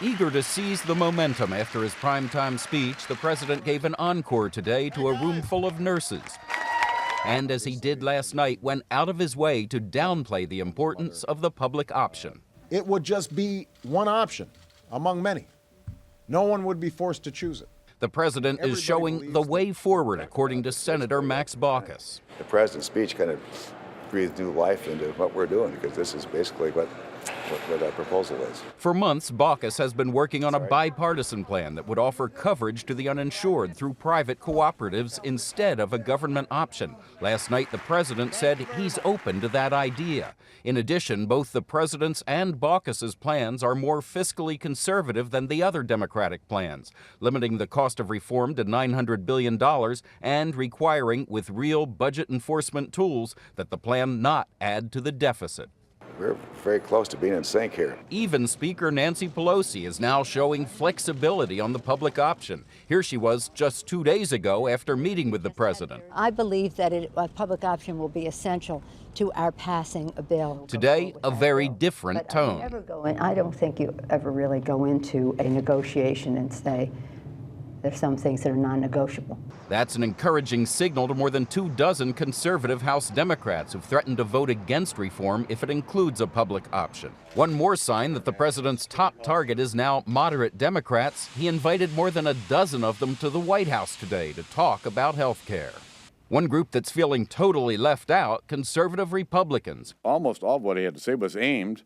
Eager to seize the momentum after his primetime speech, the president gave an encore today to a room full of nurses. And as he did last night, went out of his way to downplay the importance of the public option. It would just be one option among many. No one would be forced to choose it. The president is showing the way forward, according to Senator Max Baucus. The president's speech kind of breathed new life into what we're doing, because this is basically what our proposal is. For months, Baucus has been working on a bipartisan plan that would offer coverage to the uninsured through private cooperatives instead of a government option. Last night, the president said he's open to that idea. In addition, both the president's and Baucus's plans are more fiscally conservative than the other Democratic plans, limiting the cost of reform to $900 billion and requiring, with real budget enforcement tools, that the plan not add to the deficit. We're very close to being in sync here. Even Speaker Nancy Pelosi is now showing flexibility on the public option. Here she was just 2 days ago after meeting with the president. I believe that a public option will be essential to our passing a bill. Today, a very different tone. I don't think you ever really go into a negotiation and say there's some things that are non-negotiable. That's an encouraging signal to more than 24 conservative House Democrats who've threatened to vote against reform if it includes a public option. One more sign that the president's top target is now moderate Democrats. He invited more than a dozen of them to the White House today to talk about health care. One group that's feeling totally left out, conservative Republicans. Almost all of what he had to say was aimed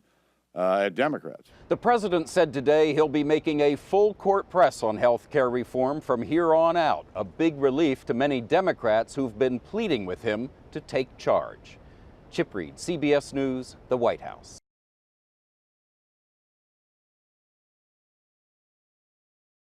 at Democrats. The president said today he'll be making a full court press on health care reform from here on out, a big relief to many Democrats who've been pleading with him to take charge. Chip Reid, CBS News, the White House.